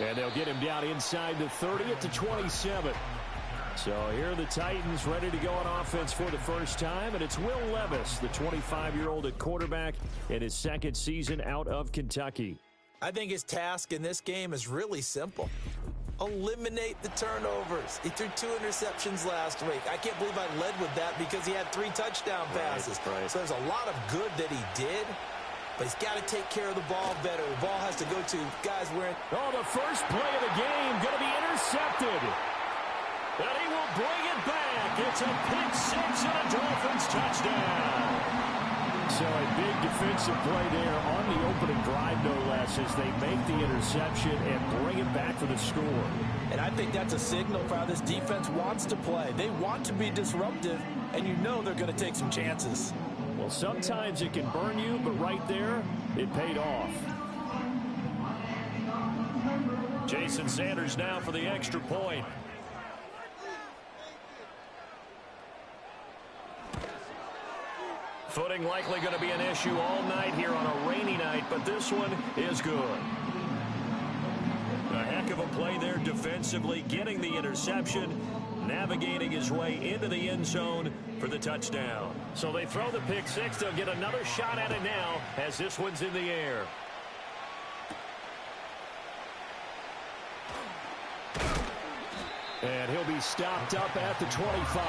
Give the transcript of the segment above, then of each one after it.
And they'll get him down inside the 30 at the 27. So here are the Titans ready to go on offense for the first time, and it's Will Levis, the 25-year-old at quarterback in his second season out of Kentucky. I think his task in this game is really simple. Eliminate the turnovers. He threw 2 interceptions last week. I can't believe I led with that because he had 3 touchdown passes. Right. So there's a lot of good that he did, but he's got to take care of the ball better. The ball has to go to guys wearing... Oh, the first play of the game going to be intercepted. And he will bring it back. It's a pick 6 and a Dolphins touchdown. So a big defensive play there on the opening drive, no less, as they make the interception and bring it back for the score. And I think that's a signal for how this defense wants to play. They want to be disruptive, and you know they're going to take some chances. Well, sometimes it can burn you, but right there, it paid off. Jason Sanders now for the extra point. Footing likely going to be an issue all night here on a rainy night, but this one is good. A heck of a play there defensively, getting the interception, navigating his way into the end zone for the touchdown. So they throw the pick 6. They'll get another shot at it now as this one's in the air. And he'll be stopped up at the 25.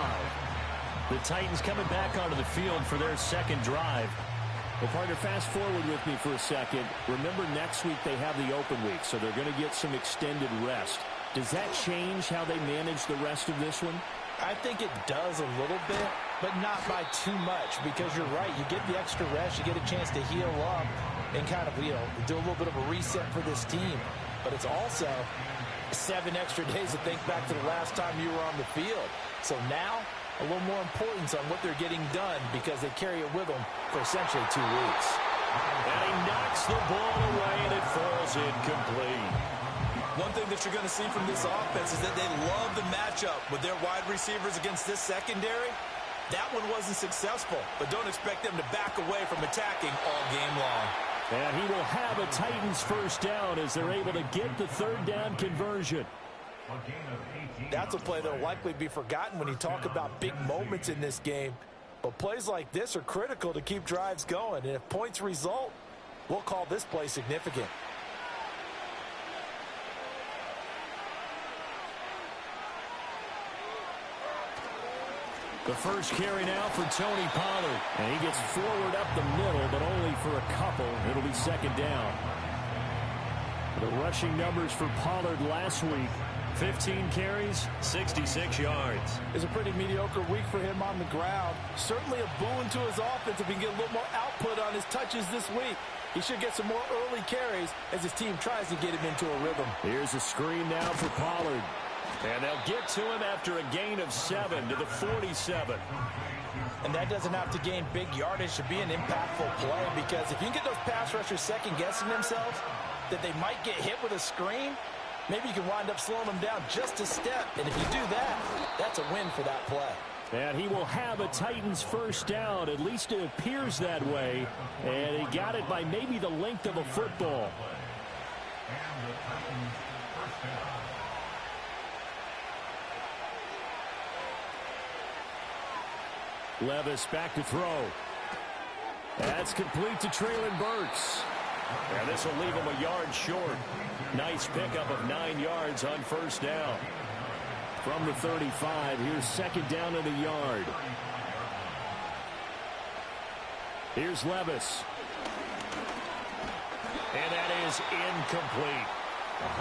The Titans coming back onto the field for their second drive. Well, partner, fast forward with me for a second. Remember, next week they have the open week, so they're going to get some extended rest. Does that change how they manage the rest of this one? I think it does a little bit, but not by too much, because you're right. You get the extra rest, you get a chance to heal up and kind of, do a little bit of a reset for this team. But it's also 7 extra days to think back to the last time you were on the field. So now, a little more importance on what they're getting done because they carry it with them for essentially 2 weeks. And he knocks the ball away, and it falls incomplete. One thing that you're going to see from this offense is that they love the matchup with their wide receivers against this secondary. That one wasn't successful, but don't expect them to back away from attacking all game long. And he will have a Titans first down as they're able to get the third down conversion. That's a play that will likely be forgotten when you talk about big moments in this game. But plays like this are critical to keep drives going. And if points result, we'll call this play significant. The first carry now for Tony Pollard. And he gets forward up the middle, but only for a couple. It'll be second down. The rushing numbers for Pollard last week: 15 carries, 66 yards. It's a pretty mediocre week for him on the ground. Certainly a boon to his offense if he can get a little more output on his touches this week. He should get some more early carries as his team tries to get him into a rhythm. Here's a screen now for Pollard. And they'll get to him after a gain of 7 to the 47. And that doesn't have to gain big yardage to be an impactful play, because if you can get those pass rushers second-guessing themselves that they might get hit with a screen, maybe you can wind up slowing them down just a step. And if you do that, that's a win for that play. And he will have a Titans first down. At least it appears that way. And he got it by maybe the length of a football. Levis back to throw. That's complete to Treylon Burks. And this will leave him a yard short. Nice pickup of 9 yards on first down. From the 35, here's second down and a yard. Here's Levis. And that is incomplete.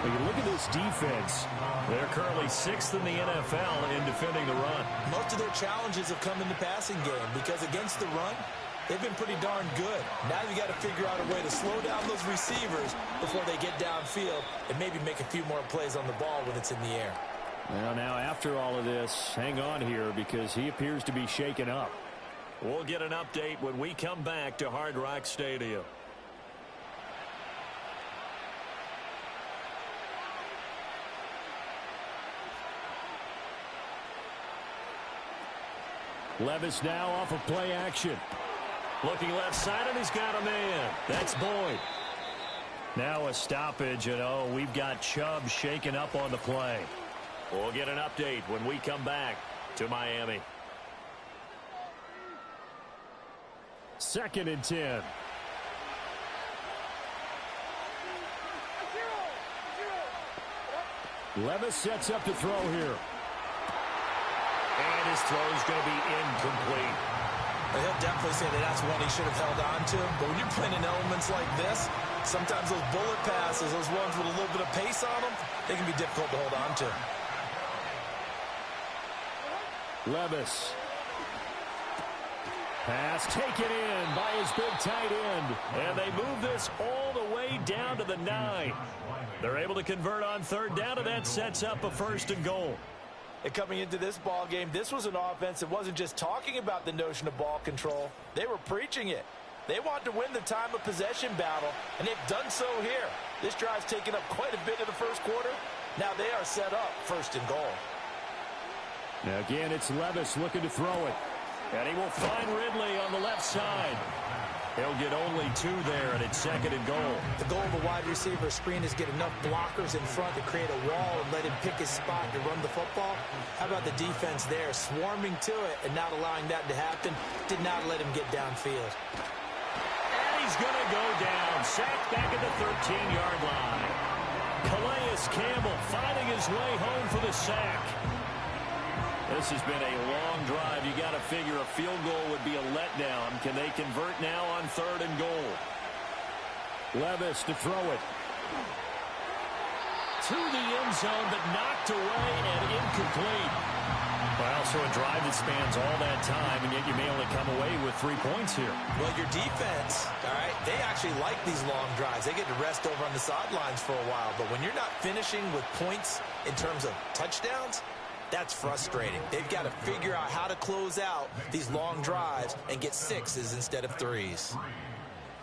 When you look at this defense, they're currently 6th in the NFL in defending the run. Most of their challenges have come in the passing game because against the run, they've been pretty darn good. Now you got to figure out a way to slow down those receivers before they get downfield and maybe make a few more plays on the ball when it's in the air. Well, now after all of this, hang on here because he appears to be shaken up. We'll get an update when we come back to Hard Rock Stadium. Levis now off of play action. Looking left side, and he's got a man. That's Boyd. Now a stoppage, and we've got Chubb shaken up on the play. We'll get an update when we come back to Miami. 2nd and 10. Levis sets up to throw here. And his throw is going to be incomplete. He'll definitely say that that's one he should have held on to. But when you're playing in elements like this, sometimes those bullet passes, those ones with a little bit of pace on them, they can be difficult to hold on to. Levis. Pass taken in by his big tight end. And they move this all the way down to the 9. They're able to convert on 3rd down, and that sets up a 1st and goal. And coming into this ball game, this was an offense that wasn't just talking about the notion of ball control. They were preaching it. They want to win the time of possession battle, and they've done so here. This drive's taken up quite a bit in the 1st quarter. Now they are set up 1st and goal. Now again, it's Levis looking to throw it. And he will find Ridley on the left side. He'll get only 2 there, and it's 2nd and goal. The goal of a wide receiver screen is get enough blockers in front to create a wall and let him pick his spot to run the football. How about the defense there, swarming to it and not allowing that to happen? Did not let him get downfield. And he's going to go down. Sacked back at the 13-yard line. Calais Campbell finding his way home for the sack. This has been a long drive. You got to figure a field goal would be a letdown. Can they convert now on 3rd and goal? Levis to throw it. To the end zone, but knocked away and incomplete. Well, so a drive that spans all that time, and yet you may only come away with 3 points here. Well, your defense, all right, they actually like these long drives. They get to rest over on the sidelines for a while. But when you're not finishing with points in terms of touchdowns, that's frustrating. They've got to figure out how to close out these long drives and get 6s instead of 3s.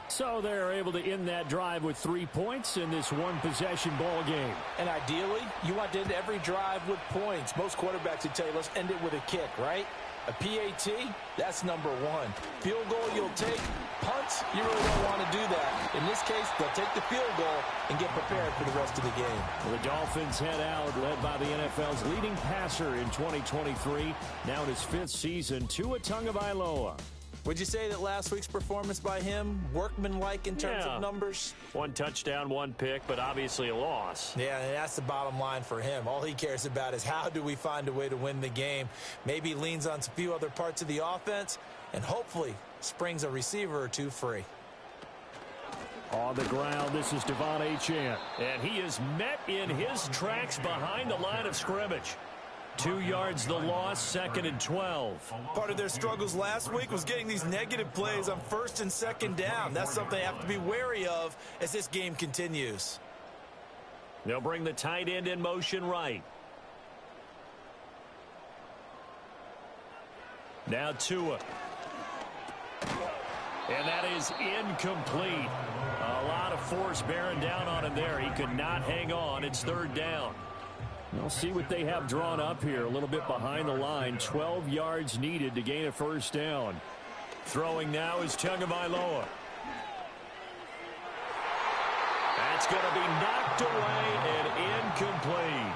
So they're able to end that drive with 3 points in this one-possession ball game. And ideally, you want to end every drive with points. Most quarterbacks would tell you, let's end it with a kick, right? A PAT, that's number 1. Field goal you'll take. Punts, you really don't want to do that. In this case, they'll take the field goal and get prepared for the rest of the game. Well, the Dolphins head out, led by the NFL's leading passer in 2023. Now in his 5th season, Tua Tagovailoa. Would you say that last week's performance by him, workmanlike in terms of numbers? 1 touchdown, 1 pick, but obviously a loss. Yeah, and that's the bottom line for him. All he cares about is how do we find a way to win the game. Maybe leans on a few other parts of the offense, and hopefully springs a receiver or 2 free. On the ground, this is Devon Achane. And he is met in his tracks behind the line of scrimmage. 2 yards the loss, 2nd and 12. Part of their struggles last week was getting these negative plays on 1st and 2nd down. That's something they have to be wary of as this game continues. They'll bring the tight end in motion right. Now Tua. And that is incomplete. A lot of force bearing down on him there. He could not hang on. It's 3rd down. We'll see what they have drawn up here. A little bit behind the line. 12 yards needed to gain a 1st down. Throwing now is Tagovailoa. That's going to be knocked away and incomplete.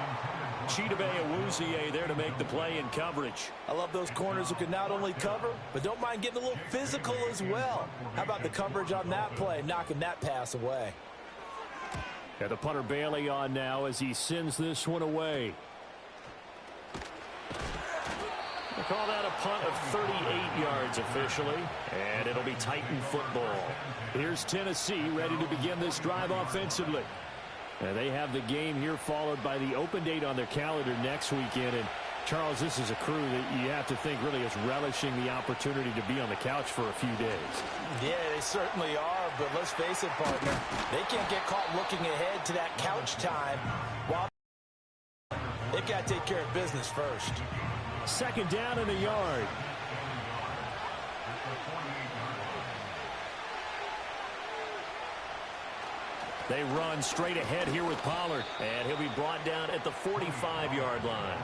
Chidobe Awuzie there to make the play in coverage. I love those corners who can not only cover, but don't mind getting a little physical as well. How about the coverage on that play, knocking that pass away? Got the punter Bailey on now as he sends this one away. They call that a punt of 38 yards officially, and it'll be Titan football. Here's Tennessee ready to begin this drive offensively. And they have the game here followed by the open date on their calendar next weekend. And Charles, this is a crew that you have to think really is relishing the opportunity to be on the couch for a few days. Yeah, they certainly are, but let's face it, partner. They can't get caught looking ahead to that couch time while they've got to take care of business first. 2nd down and a yard. They run straight ahead here with Pollard, and he'll be brought down at the 45-yard line.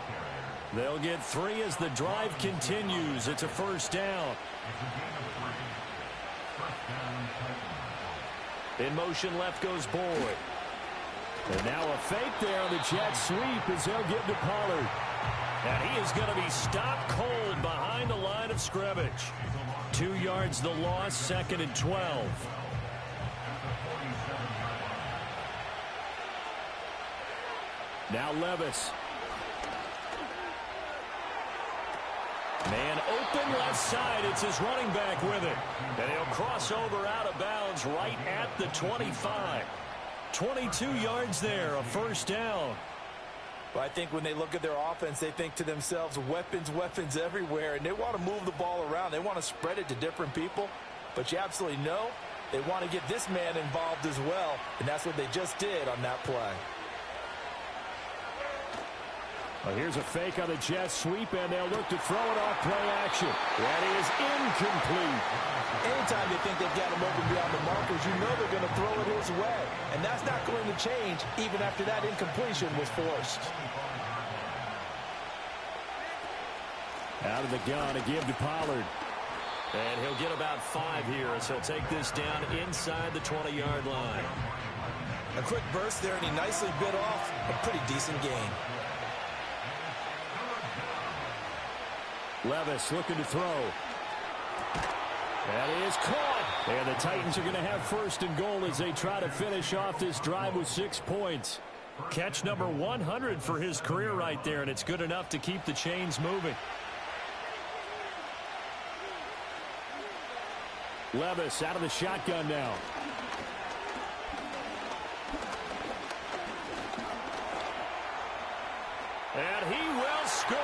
They'll get 3 as the drive continues. It's a 1st down. In motion left goes Boyd. And now a fake there on the jet sweep as they'll give to Pollard. And he is going to be stopped cold behind the line of scrimmage. 2 yards the loss, 2nd and 12. Now Levis. Man open left side. It's his running back with it. And he'll cross over out of bounds right at the 25. 22 yards there, a first down. Well, I think when they look at their offense, they think to themselves, weapons, weapons everywhere, and they want to move the ball around. They want to spread it to different people, but you absolutely know they want to get this man involved as well, and that's what they just did on that play. Well, here's a fake on the jet sweep, and they'll look to throw it off play action. That is incomplete. Anytime they think they've got him open beyond the markers, you know they're going to throw it his way. And that's not going to change even after that incompletion was forced. Out of the gun to give to Pollard. And he'll get about 5 here as he'll take this down inside the 20-yard line. A quick burst there, and he nicely bit off a pretty decent gain. Levis looking to throw. That is caught. And the Titans are going to have 1st and goal as they try to finish off this drive with 6 points. Catch number 100 for his career right there, and it's good enough to keep the chains moving. Levis out of the shotgun now. And he will score.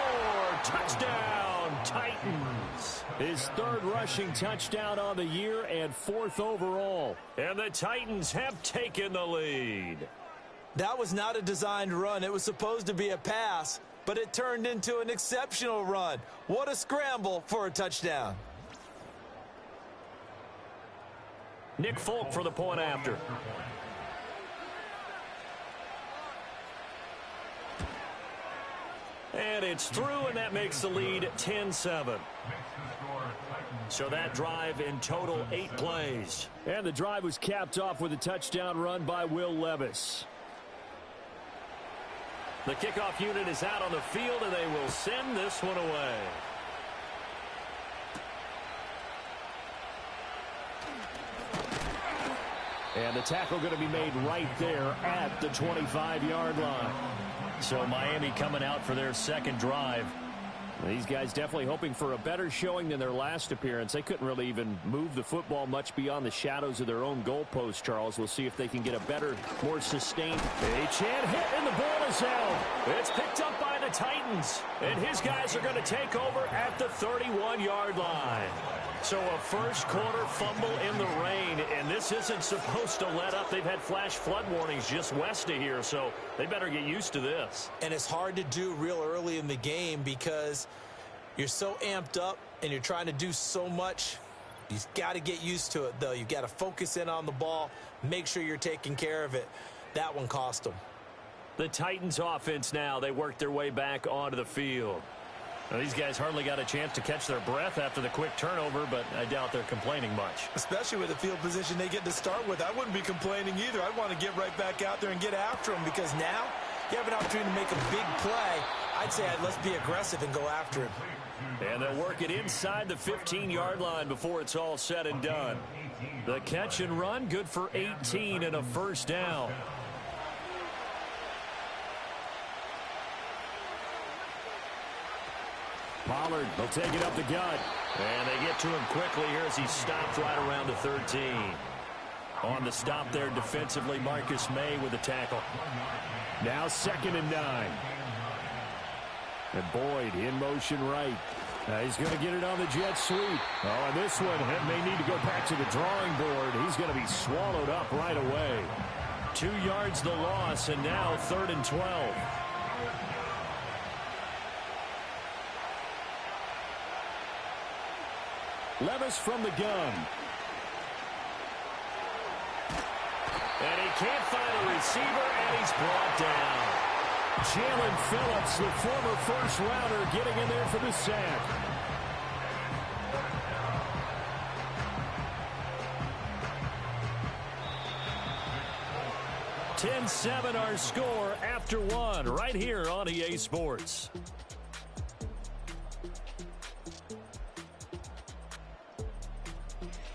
Touchdown, Titans. His 3rd rushing touchdown on the year and 4th overall. And the Titans have taken the lead. That was not a designed run. It was supposed to be a pass, but it turned into an exceptional run. What a scramble for a touchdown. Nick Folk for the point after. And it's through, and that makes the lead 10-7. So that drive in total 8 plays. And the drive was capped off with a touchdown run by Will Levis. The kickoff unit is out on the field, and they will send this one away. And the tackle going to be made right there at the 25-yard line. So Miami coming out for their 2nd drive. These guys definitely hoping for a better showing than their last appearance. They couldn't really even move the football much beyond the shadows of their own goalpost, Charles. We'll see if they can get a better, more sustained. Achane hit, and the ball is out. It's picked up by the Titans. And his guys are going to take over at the 31-yard line. So a first-quarter fumble in the rain, and this isn't supposed to let up. They've had flash flood warnings just west of here, so they better get used to this. And it's hard to do real early in the game because you're so amped up and you're trying to do so much. You've got to get used to it, though. You've got to focus in on the ball, make sure you're taking care of it. That one cost them. The Titans offense now, they work their way back onto the field. Now, these guys hardly got a chance to catch their breath after the quick turnover, but I doubt they're complaining much. Especially with the field position they get to start with. I wouldn't be complaining either. I'd want to get right back out there and get after them because now you have an opportunity to make a big play. I'd say let's be aggressive and go after him. And they'll work it inside the 15-yard line before it's all said and done. The catch and run, good for 18 and a first down. Pollard will take it up the gut. And they get to him quickly here as he stopped right around the 13. On the stop there defensively, Marcus May with the tackle. Now 2nd and 9. And Boyd in motion right. Now he's going to get it on the jet sweep. Oh, and this one may need to go back to the drawing board. He's going to be swallowed up right away. 2 yards the loss, and now 3rd and 12. Levis from the gun. And he can't find a receiver, and he's brought down. Jalen Phillips, the former first-rounder, getting in there for the sack. 10-7 our score after one right here on EA Sports.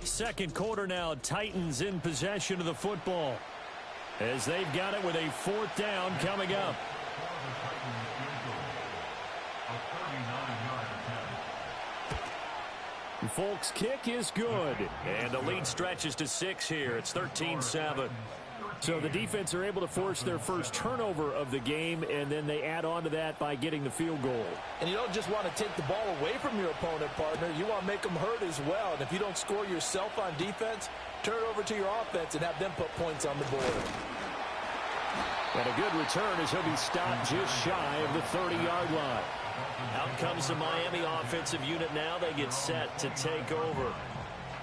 Second quarter now, Titans in possession of the football as they've got it with a fourth down coming up. Folks, kick is good, and the lead stretches to 6 here. It's 13-7. So the defense are able to force their first turnover of the game, and then they add on to that by getting the field goal. And you don't just want to take the ball away from your opponent, partner. You want to make them hurt as well. And if you don't score yourself on defense, turn it over to your offense and have them put points on the board. And a good return as he'll be stopped just shy of the 30-yard line. Out comes the Miami offensive unit now. They get set to take over.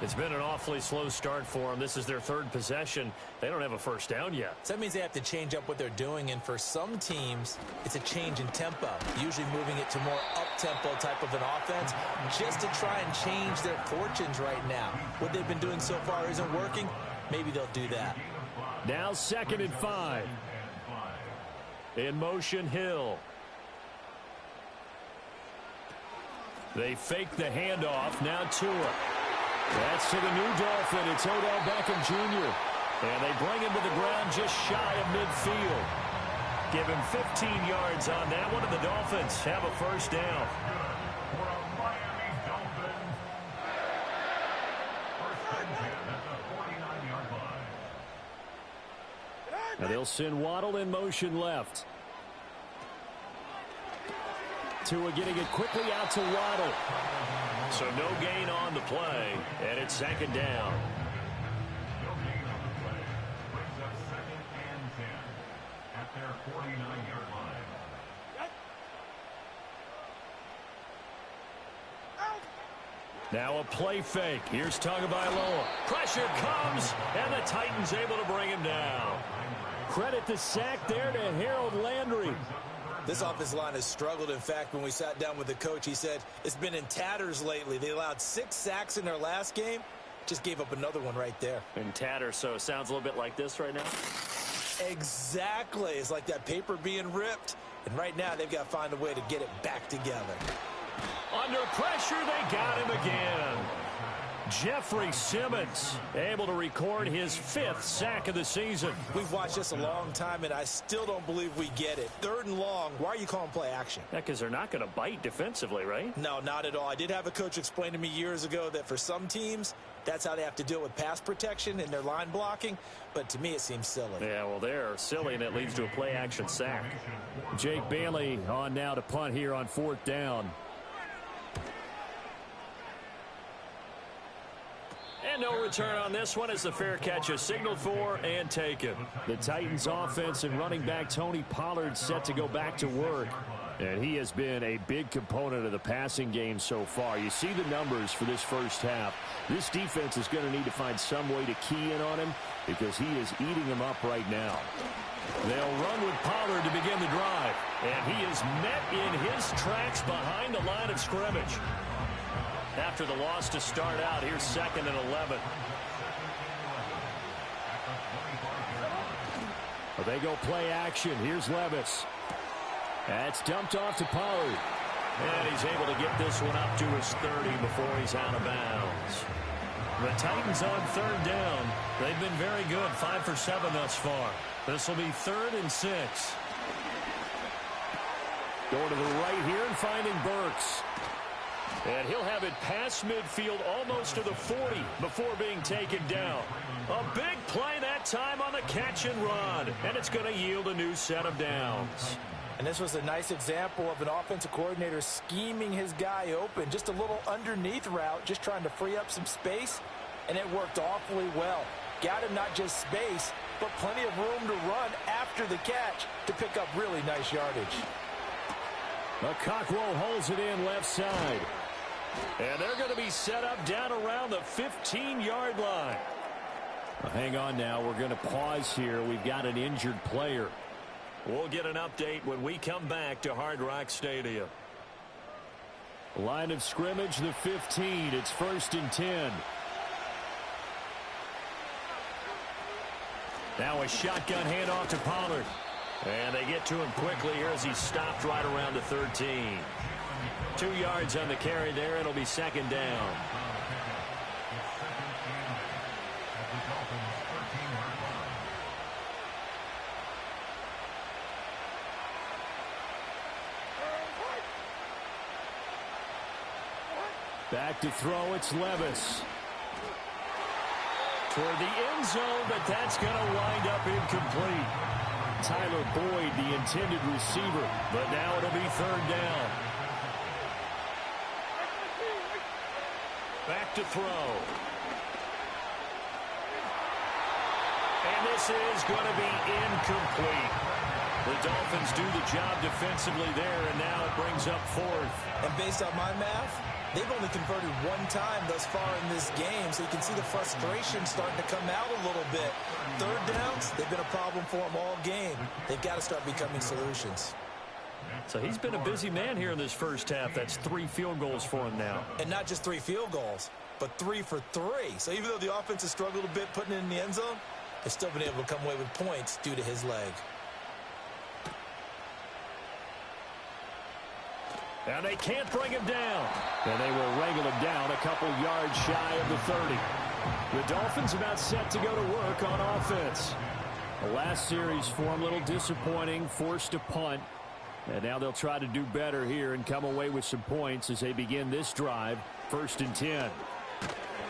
It's been an awfully slow start for them. This is their third possession. They don't have a first down yet. So that means they have to change up what they're doing, and for some teams, it's a change in tempo, usually moving it to more up-tempo type of an offense, just to try and change their fortunes right now. What they've been doing so far isn't working. Maybe they'll do that. Now 2nd and 5. In motion, Hill. They fake the handoff. Now Tua. That's to the new Dolphin. It's Odell Beckham Jr. And they bring him to the ground just shy of midfield. Give him 15 yards on that one, and the Dolphins have a first down. And they'll send Waddle in motion left. Tua getting it quickly out to Waddle. So no gain on the play, and it's 2nd down. Now a play fake. Here's Tagovailoa. Pressure comes, and the Titans able to bring him down. Credit the sack there to Harold Landry. This offensive line has struggled. In fact, when we sat down with the coach, he said it's been in tatters lately. They allowed 6 sacks in their last game. Just gave up another one right there. In tatters, so it sounds a little bit like this right now? Exactly. It's like that paper being ripped. And right now, they've got to find a way to get it back together. Under pressure, they got him again. Jeffrey Simmons able to record his 5th sack of the season. We've watched this a long time, and I still don't believe we get it. 3rd and long, why are you calling play action? Yeah, because they're not going to bite defensively, right? No, not at all. I did have a coach explain to me years ago that for some teams, that's how they have to deal with pass protection and their line blocking. But to me, it seems silly. Yeah, well, they're silly, and it leads to a play action sack. Jake Bailey on now to punt here on 4th down. And no return on this one as the fair catch is signaled for and taken. The Titans offense and running back Tony Pollard set to go back to work. And he has been a big component of the passing game so far. You see the numbers for this first half. This defense is going to need to find some way to key in on him because he is eating them up right now. They'll run with Pollard to begin the drive. And he is met in his tracks behind the line of scrimmage. After the loss to start out, here's 2nd and 11. Well, they go play action. Here's Levis. That's dumped off to Pollard. And he's able to get this one up to his 30 before he's out of bounds. The Titans on 3rd down. They've been very good, 5 for 7 thus far. This will be 3rd and 6. Going to the right here and finding Burks. And he'll have it past midfield almost to the 40 before being taken down. A big play that time on the catch and run. And it's going to yield a new set of downs. And this was a nice example of an offensive coordinator scheming his guy open. Just a little underneath route, just trying to free up some space. And it worked awfully well. Got him not just space, but plenty of room to run after the catch to pick up really nice yardage. Cockrell holds it in left side. And they're going to be set up down around the 15-yard line. Well, hang on now. We're going to pause here. We've got an injured player. We'll get an update when we come back to Hard Rock Stadium. Line of scrimmage, the 15. It's 1st and 10. Now a shotgun handoff to Pollard. And they get to him quickly here as he's stopped right around the 13. 2 yards on the carry there. It'll be second down. Back to throw, it's Levis. Toward the end zone, but that's going to wind up incomplete. Tyler Boyd, the intended receiver, but now it'll be third down. Back to throw. And this is going to be incomplete. The Dolphins do the job defensively there, and now it brings up fourth. And based on my math, they've only converted one time thus far in this game, so you can see the frustration starting to come out a little bit. Third downs, they've been a problem for them all game. They've got to start becoming solutions. So he's been a busy man here in this first half. That's 3 field goals for him now. And not just 3 field goals, but 3 for 3. So even though the offense has struggled a bit putting it in the end zone, they've still been able to come away with points due to his leg. And they can't bring him down. And they will wrangle him down a couple yards shy of the 30. The Dolphins about set to go to work on offense. The last series for him, a little disappointing, forced to punt. And now they'll try to do better here and come away with some points as they begin this drive. 1st and 10.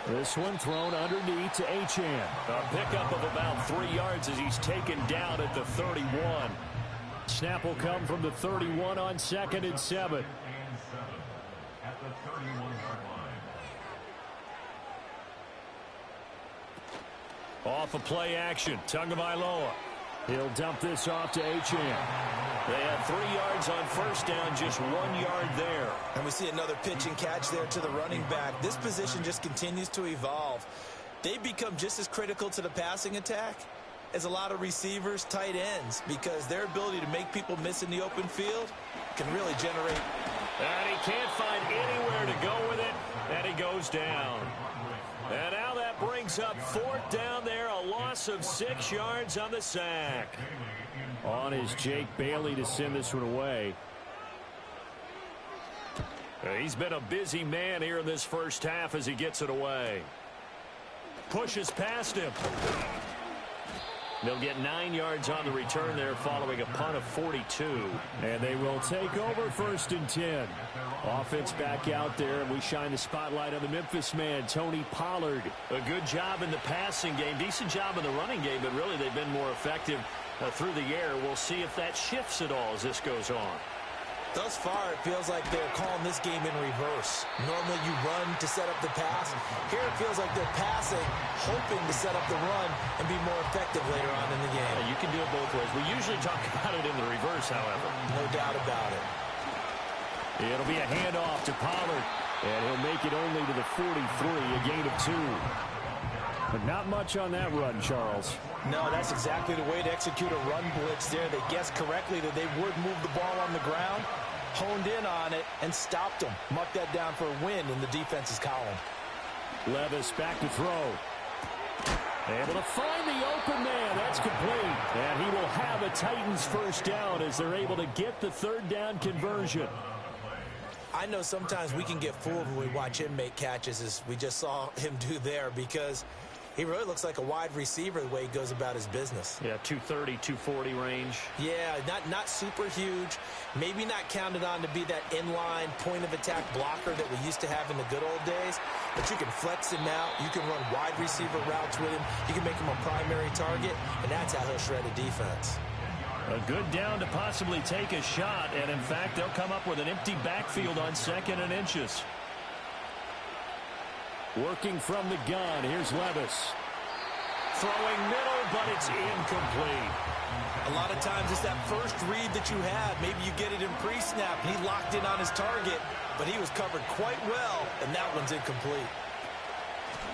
This one thrown underneath to Achane. A pickup of about 3 yards as he's taken down at the 31. Snap will come from the 31 on 2nd and 7. Off a play action. Tagovailoa. He'll dump this off to Achane. They had 3 yards on first down, just 1 yard there. And we see another pitch and catch there to the running back. This position just continues to evolve. They've become just as critical to the passing attack as a lot of receivers, tight ends, because their ability to make people miss in the open field can really generate. And he can't find anywhere to go with it, and he goes down. And now that brings up 4th down there, a loss of 6 yards on the sack. On is Jake Bailey to send this one away. He's been a busy man here in this first half as he gets it away. Pushes past him. They'll get 9 yards on the return there following a punt of 42. And they will take over 1st and 10. Offense back out there, and we shine the spotlight on the Memphis man, Tony Pollard. A good job in the passing game, decent job in the running game, but really they've been more effective through the air. We'll see if that shifts at all as this goes on. Thus far, it feels like they're calling this game in reverse. Normally you run to set up the pass. Here it feels like they're passing, hoping to set up the run and be more effective later on in the game. Yeah, you can do it both ways. We usually talk about it in the reverse, however. No doubt about it. It'll be a handoff to Pollard, and he'll make it only to the 43, a gain of 2. But not much on that run, Charles. No, that's exactly the way to execute a run blitz there. They guessed correctly that they would move the ball on the ground, honed in on it, and stopped them. Mark that down for a win in the defense's column. Levis back to throw. Able to find the open man. That's complete. And he will have a Titans first down as they're able to get the 3rd down conversion. I know sometimes we can get fooled when we watch him make catches, as we just saw him do there, because he really looks like a wide receiver the way he goes about his business. Yeah, 230, 240 range. Yeah, not super huge. Maybe not counted on to be that inline point-of-attack blocker that we used to have in the good old days. But you can flex him out. You can run wide receiver routes with him. You can make him a primary target, and that's how he'll shred a defense. A good down to possibly take a shot, and in fact, they'll come up with an empty backfield on 2nd and inches. Working from the gun, here's Levis. Throwing middle, but it's incomplete. A lot of times it's that first read that you have. Maybe you get it in pre-snap, and he locked in on his target, but he was covered quite well, and that one's incomplete.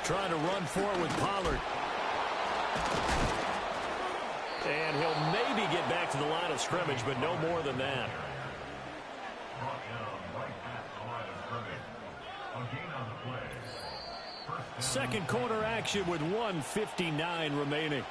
Trying to run forward with Pollard. And he'll maybe get back to the line of scrimmage, but no more than that. Second quarter action with 1:59 remaining.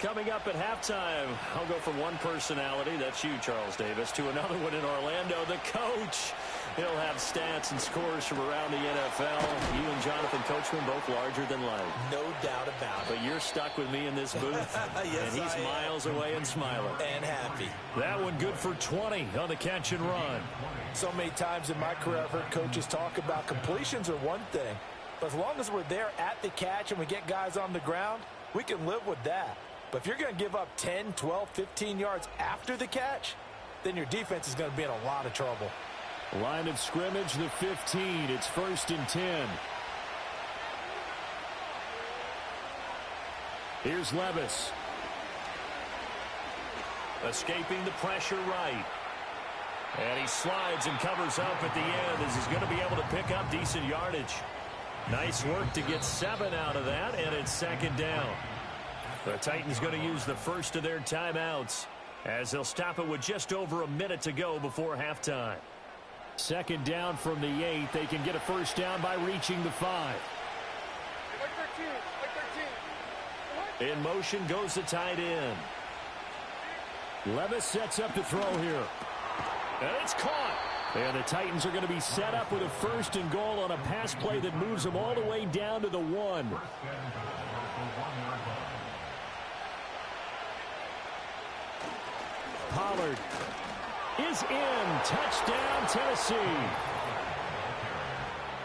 Coming up at halftime, I'll go from one personality, that's you, Charles Davis, to another one in Orlando, the coach. He'll have stats and scores from around the NFL. You and Jonathan Coachman both larger than life. No doubt about it. But you're stuck with me in this booth. Yes, and he's miles away and smiling. And happy. That one good for 20 on the catch and run. So many times in my career, I've heard coaches talk about completions are one thing. But as long as we're there at the catch and we get guys on the ground, we can live with that. But if you're going to give up 10, 12, 15 yards after the catch, then your defense is going to be in a lot of trouble. Line of scrimmage, the 15. It's 1st and 10. Here's Levis. Escaping the pressure right. And he slides and covers up at the end as he's going to be able to pick up decent yardage. Nice work to get 7 out of that, and it's 2nd down. The Titans going to use the first of their timeouts as they'll stop it with just over a minute to go before halftime. 2nd down from the 8. They can get a first down by reaching the 5. In motion goes the tight end. Levis sets up to throw here. And it's caught. And the Titans are going to be set up with a 1st and goal on a pass play that moves them all the way down to the 1. Pollard is in. Touchdown, Tennessee.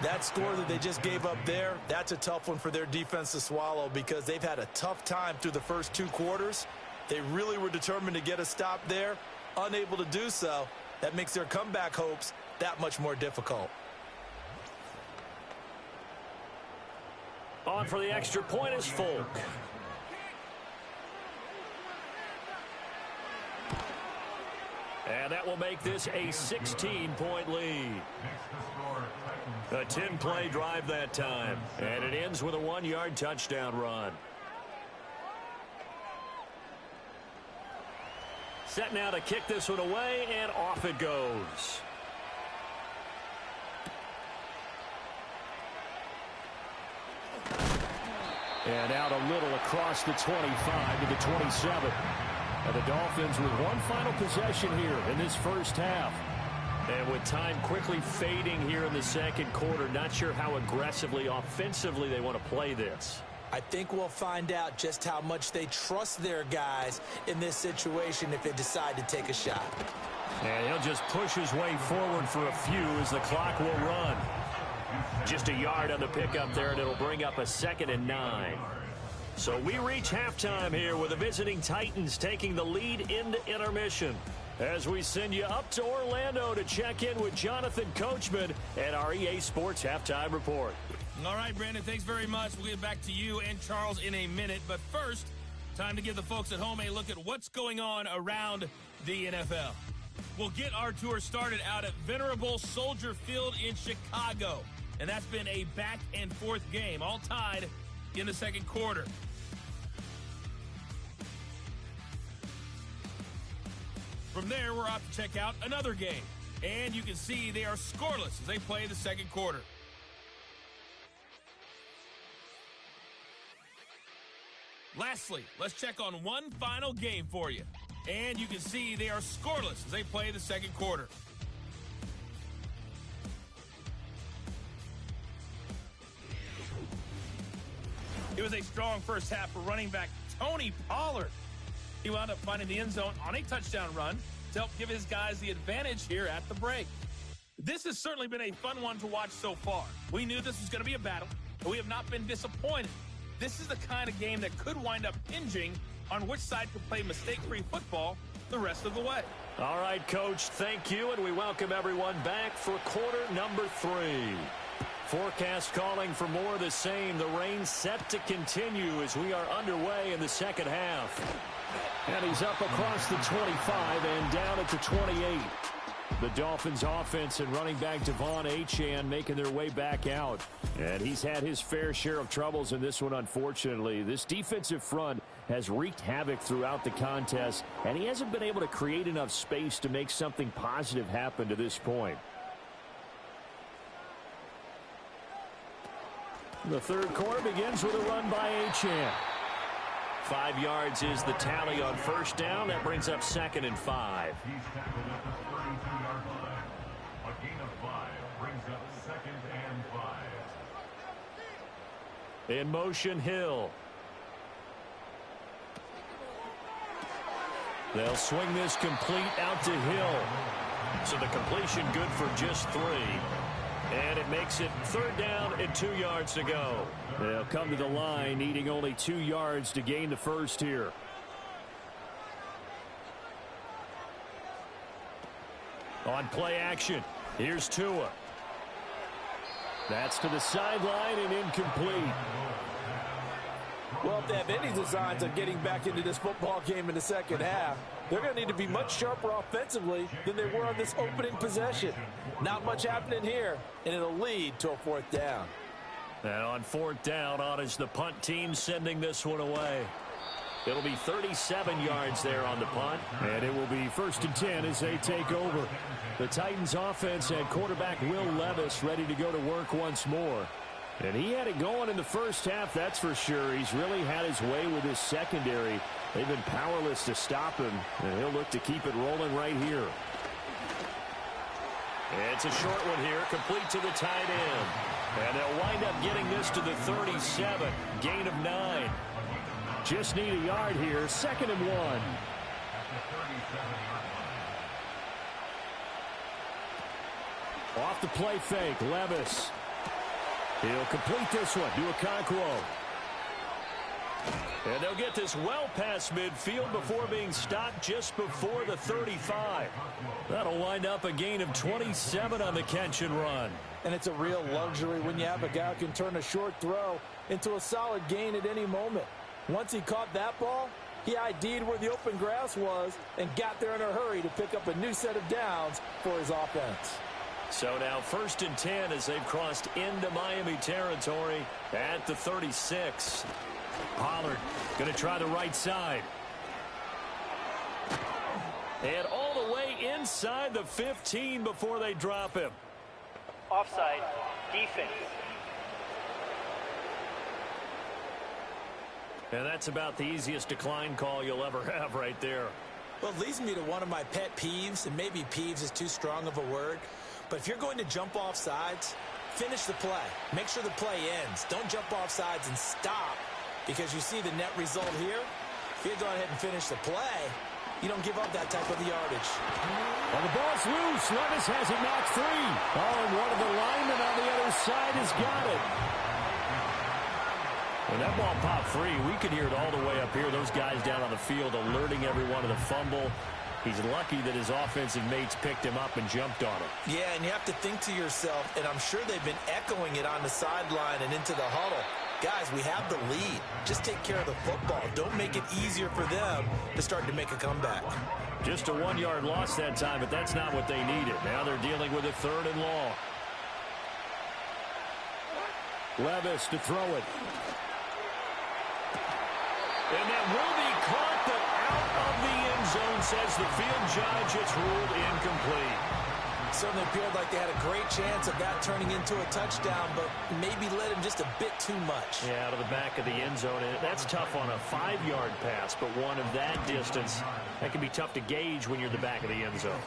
That score that they just gave up there, that's a tough one for their defense to swallow because they've had a tough time through the first 2 quarters. They really were determined to get a stop there, unable to do so. That makes their comeback hopes that much more difficult. On for the extra point is Folk. And that will make this a 16-point lead. A 10-play drive that time. And it ends with a 1-yard touchdown run. Set now to kick this one away, and off it goes. And out a little across the 25 to the 27. And the Dolphins with one final possession here in this first half. And with time quickly fading here in the second quarter, not sure how aggressively, offensively they want to play this. I think we'll find out just how much they trust their guys in this situation if they decide to take a shot. And he'll just push his way forward for a few as the clock will run. Just a yard on the pickup there, and it'll bring up a 2nd and 9. So we reach halftime here with the visiting Titans taking the lead into intermission. As we send you up to Orlando to check in with Jonathan Coachman and our EA Sports Halftime Report. All right, Brandon, thanks very much. We'll get back to you and Charles in a minute. But first, time to give the folks at home a look at what's going on around the NFL. We'll get our tour started out at Venerable Soldier Field in Chicago. And that's been a back-and-forth game, all tied in the second quarter. From there, we're off to check out another game. And you can see they are scoreless as they play the second quarter. Lastly, let's check on one final game for you. And you can see they are scoreless as they play the second quarter. It was a strong first half for running back Tony Pollard. He wound up finding the end zone on a touchdown run to help give his guys the advantage here at the break. This has certainly been a fun one to watch so far. We knew this was going to be a battle, but we have not been disappointed. This is the kind of game that could wind up hinging on which side could play mistake-free football the rest of the way. All right, Coach, thank you, and we welcome everyone back for quarter number 3. Forecast calling for more of the same. The rain set to continue as we are underway in the second half. And he's up across the 25 and down at the 28. The Dolphins offense and running back Devon Achane making their way back out. And he's had his fair share of troubles in this one, unfortunately. This defensive front has wreaked havoc throughout the contest, and he hasn't been able to create enough space to make something positive happen to this point. The third quarter begins with a run by Achane. 5 yards is the tally on first down. That brings up 2nd and 5. He's tackled at the 32-yard line. A gain of 5 brings up 2nd and 5. In motion, Hill. They'll swing this complete out to Hill. So the completion good for just 3. And it makes it 3rd down and 2 yards to go. They'll come to the line needing only 2 yards to gain the first here. On play action, here's Tua. That's to the sideline and incomplete. Well, if they have any designs of getting back into this football game in the second half, they're going to need to be much sharper offensively than they were on this opening possession. Not much happening here, and it'll lead to a 4th down. And on 4th down, on is the punt team sending this one away. It'll be 37 yards there on the punt. And it will be 1st and 10 as they take over. The Titans offense had quarterback Will Levis ready to go to work once more. And he had it going in the first half, that's for sure. He's really had his way with his secondary. They've been powerless to stop him, and he'll look to keep it rolling right here. It's a short one here, complete to the tight end. And they'll wind up getting this to the 37, gain of 9. Just need a yard here, 2nd and 1. Off the play fake, Levis. He'll complete this one to Okonkwo. And they'll get this well past midfield before being stopped just before the 35. That'll wind up a gain of 27 on the catch and run. And it's a real luxury when you have a guy who can turn a short throw into a solid gain at any moment. Once he caught that ball, he ID'd where the open grass was and got there in a hurry to pick up a new set of downs for his offense. So now 1st and 10 as they've crossed into Miami territory at the 36. Pollard going to try the right side. And all the way inside the 15 before they drop him. Offside, defense. And that's about the easiest decline call you'll ever have right there. Well, it leads me to one of my pet peeves, and maybe peeves is too strong of a word. But if you're going to jump off sides, finish the play. Make sure the play ends. Don't jump off sides and stop because you see the net result here. If you go ahead and finish the play, you don't give up that type of yardage. Well, the ball's loose. Levis has it knocked free. Oh, and one of the linemen on the other side has got it. When that ball popped free, we could hear it all the way up here. Those guys down on the field alerting everyone of the fumble. He's lucky that his offensive mates picked him up and jumped on him. Yeah, and you have to think to yourself, and I'm sure they've been echoing it on the sideline and into the huddle. Guys, we have the lead. Just take care of the football. Don't make it easier for them to start to make a comeback. Just a 1-yard loss that time, but that's not what they needed. Now they're dealing with a 3rd and long. Levis to throw it. And that will be caught, but out of the end zone, says the field judge. It's ruled incomplete. Certainly appeared like they had a great chance of that turning into a touchdown, but maybe led him just a bit too much. Yeah, out of the back of the end zone. And that's tough on a 5-yard pass, but one of that distance, that can be tough to gauge when you're in the back of the end zone.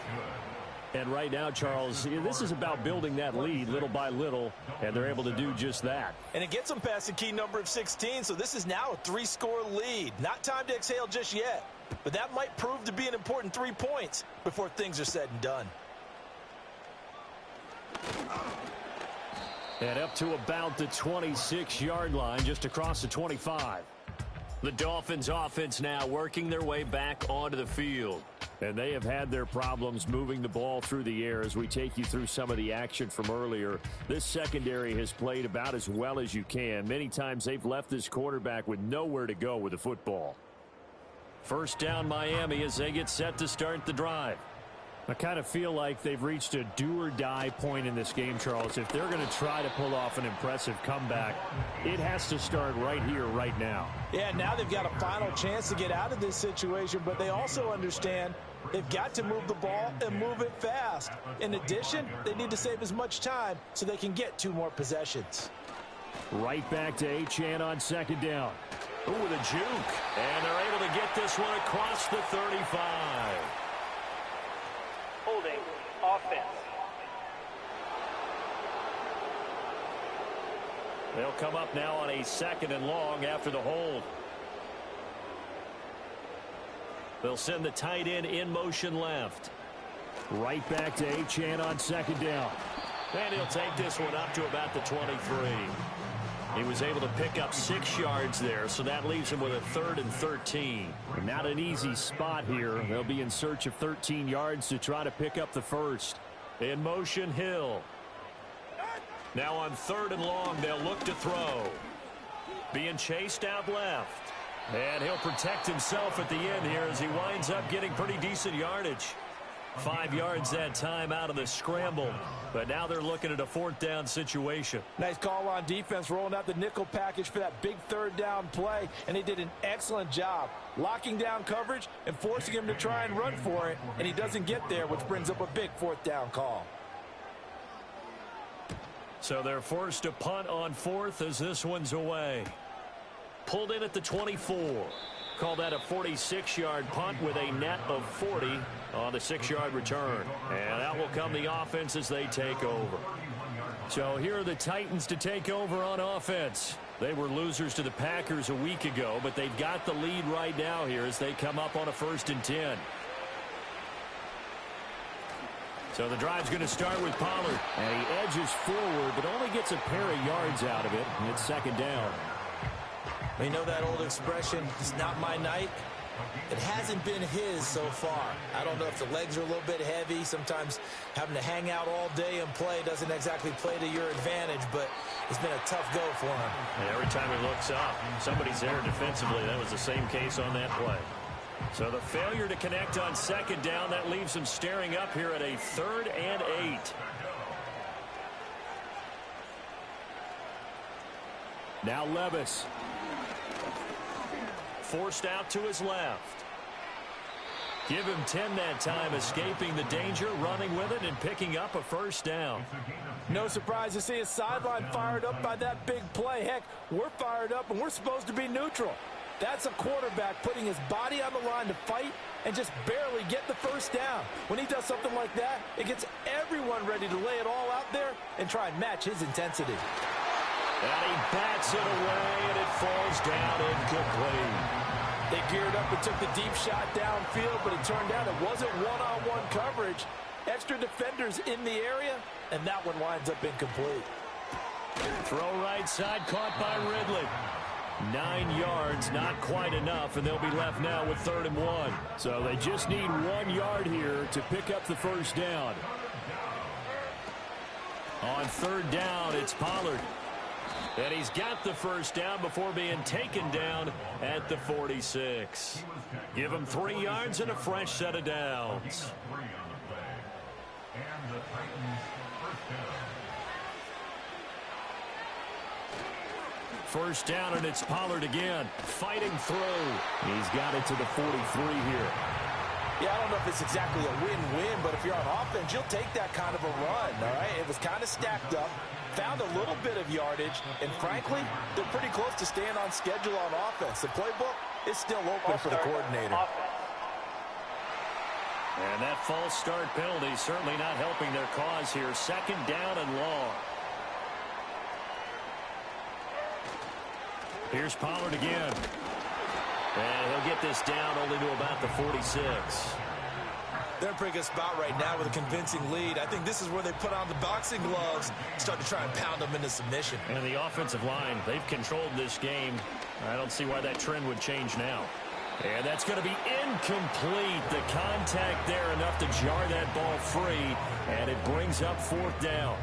And right now, Charles, this is about building that lead little by little, and they're able to do just that. And it gets them past the key number of 16, so this is now a 3-score lead. Not time to exhale just yet, but that might prove to be an important 3 points before things are said and done. And up to about the 26-yard line, just across the 25. The Dolphins offense now working their way back onto the field. And they have had their problems moving the ball through the air as we take you through some of the action from earlier. This secondary has played about as well as you can. Many times they've left this quarterback with nowhere to go with the football. 1st down Miami as they get set to start the drive. I kind of feel like they've reached a do-or-die point in this game, Charles. If they're going to try to pull off an impressive comeback, it has to start right here, right now. Yeah, now they've got a final chance to get out of this situation, but they also understand they've got to move the ball and move it fast. In addition, they need to save as much time so they can get 2 more possessions. Right back to Achane on 2nd down. Ooh, with a juke. And they're able to get this one across the 35. Holding. Offense. They'll come up now on a 2nd and long after the hold. They'll send the tight end in motion left. Right back to Achane on 2nd down. And he'll take this one up to about the 23. He was able to pick up 6 yards there, so that leaves him with a 3rd and 13. Not an easy spot here. They'll be in search of 13 yards to try to pick up the first. In motion, Hill. Now on 3rd and long, they'll look to throw. Being chased out left. And he'll protect himself at the end here as he winds up getting pretty decent yardage. 5 yards that time out of the scramble. But now they're looking at a 4th down situation. Nice call on defense, rolling out the nickel package for that big 3rd down play. And they did an excellent job locking down coverage and forcing him to try and run for it. And he doesn't get there, which brings up a big 4th down call. So they're forced to punt on 4th as this one's away. Pulled in at the 24. Call that a 46-yard punt with a net of 40 on the 6-yard return. And out will come the offense as they take over. So here are the Titans to take over on offense. They were losers to the Packers a week ago, but they've got the lead right now here as they come up on a 1st and 10. So the drive's going to start with Pollard. And he edges forward, but only gets a pair of yards out of it. And it's 2nd down. You know that old expression, it's not my night? It hasn't been his so far. I don't know if the legs are a little bit heavy. Sometimes having to hang out all day and play doesn't exactly play to your advantage, but it's been a tough go for him. And every time he looks up, somebody's there defensively. That was the same case on that play. So the failure to connect on 2nd down, that leaves him staring up here at a 3rd and 8. Now Levis. Forced out to his left. Give him 10 that time, escaping the danger, running with it, and picking up a 1st down. No surprise to see his sideline fired up by that big play. Heck, we're fired up, and we're supposed to be neutral. That's a quarterback putting his body on the line to fight and just barely get the 1st down. When he does something like that, it gets everyone ready to lay it all out there and try and match his intensity. And he bats it away, and it falls down incomplete. They geared up and took the deep shot downfield, but it turned out it wasn't one-on-one coverage. Extra defenders in the area, and that one winds up incomplete. Throw right side, caught by Ridley. 9 yards, not quite enough, and they'll be left now with 3rd and 1. So they just need 1 yard here to pick up the 1st down. On 3rd down, it's Pollard. And he's got the 1st down before being taken down at the 46. Give him 3 yards and a fresh set of downs. First down, and it's Pollard again, fighting through. He's got it to the 43 here. Yeah, I don't know if it's exactly a win-win, but if you're on offense, you'll take that kind of a run, all right? It was kind of stacked up, found a little bit of yardage, and frankly, they're pretty close to staying on schedule on offense. The playbook is still open for the coordinator. And that false start penalty certainly not helping their cause here. 2nd down and long. Here's Pollard again. And he'll get this down only to about the 46. They're in a pretty good spot right now with a convincing lead. I think this is where they put on the boxing gloves, start to try and pound them into submission. And the offensive line, they've controlled this game. I don't see why that trend would change now. And that's going to be incomplete. The contact there enough to jar that ball free, and it brings up 4th down.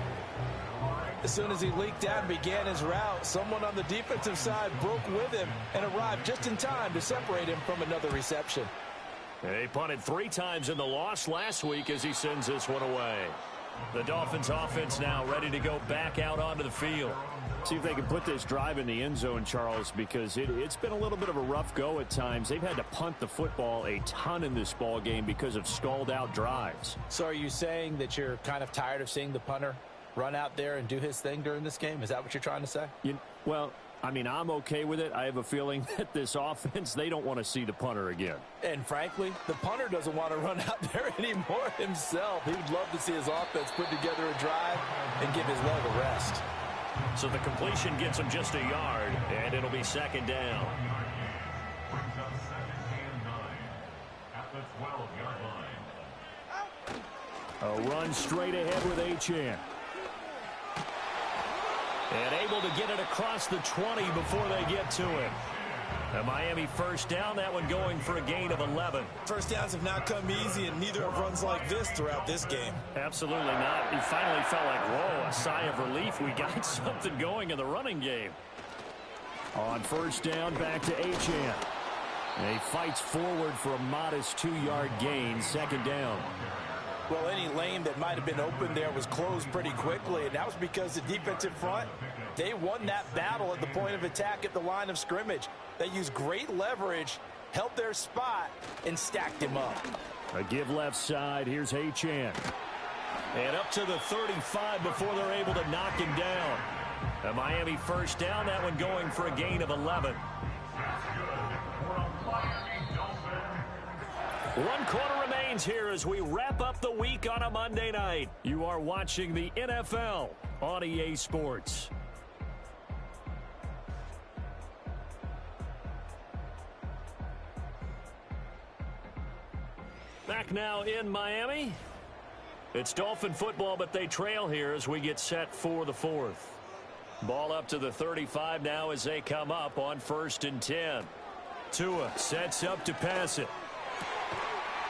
As soon as he leaked out and began his route, someone on the defensive side broke with him and arrived just in time to separate him from another reception. They punted 3 times in the loss last week as he sends this one away. The Dolphins offense now ready to go back out onto the field. See if they can put this drive in the end zone, Charles, because it's been a little bit of a rough go at times. They've had to punt the football a ton in this ball game because of stalled out drives. So are you saying that you're kind of tired of seeing the punter run out there and do his thing during this game? Is that what you're trying to say? Well, I mean, I'm okay with it. I have a feeling that this offense, they don't want to see the punter again. And frankly, the punter doesn't want to run out there anymore himself. He would love to see his offense put together a drive and give his leg a rest. So the completion gets him just a yard, and it'll be second down. Brings up second and 9 at the 12-yard line. A run straight ahead with Achane. And able to get it across the 20 before they get to it. A Miami first down, that one going for a gain of 11. First downs have not come easy, and neither have runs like this throughout this game. Absolutely not. He finally felt like, whoa, a sigh of relief. We got something going in the running game. On first down, back to Achane. And he fights forward for a modest 2-yard gain, second down. Well, any lane that might have been open there was closed pretty quickly, and that was because the defensive front, they won that battle at the point of attack at the line of scrimmage. They used great leverage, held their spot, and stacked him up. A give left side. Here's Achane. And up to the 35 before they're able to knock him down. A Miami first down, that one going for a gain of 11. One quarter remains here as we wrap up the week on a Monday night. You are watching the NFL on EA Sports. Back now in Miami. It's Dolphin football, but they trail here as we get set for the fourth. Ball up to the 35 now as they come up on 1st and 10. Tua sets up to pass it.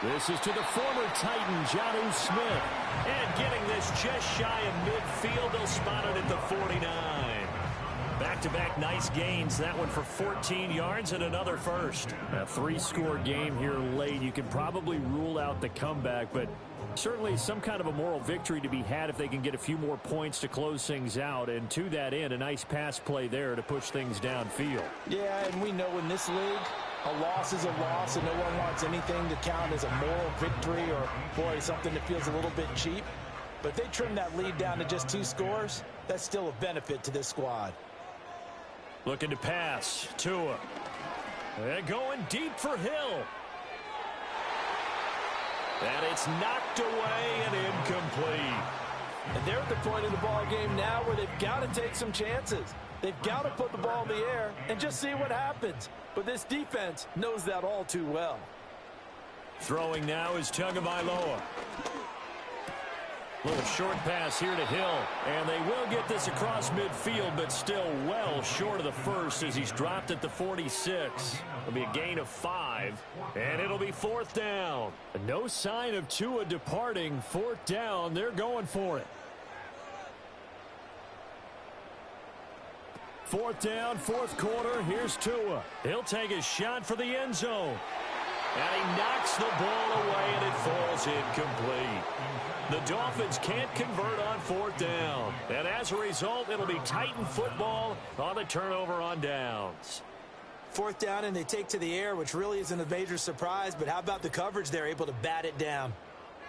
This is to the former Titan, Jonnu Smith. And getting this just shy of midfield, they'll spot it at the 49. Back-to-back nice gains. That one for 14 yards and another first. A 3-score game here late. You can probably rule out the comeback, but certainly some kind of a moral victory to be had if they can get a few more points to close things out. And to that end, a nice pass play there to push things downfield. Yeah, and we know in this league, a loss is a loss, and no one wants anything to count as a moral victory or, boy, something that feels a little bit cheap. But if they trim that lead down to just 2 scores, that's still a benefit to this squad. Looking to pass. Tua. And going deep for Hill. And it's knocked away and incomplete. And they're at the point of the ball game now where they've got to take some chances. They've got to put the ball in the air and just see what happens. But this defense knows that all too well. Throwing now is Tagovailoa. Little short pass here to Hill. And they will get this across midfield, but still well short of the first as he's dropped at the 46. It'll be a gain of 5, and it'll be 4th down. No sign of Tua departing. 4th down. They're going for it. 4th down, 4th quarter. Here's Tua. He'll take a shot for the end zone. And he knocks the ball away, and it falls incomplete. The Dolphins can't convert on 4th down. And as a result, it'll be Titan football on the turnover on downs. 4th down, and they take to the air, which really isn't a major surprise. But how about the coverage? They're able to bat it down.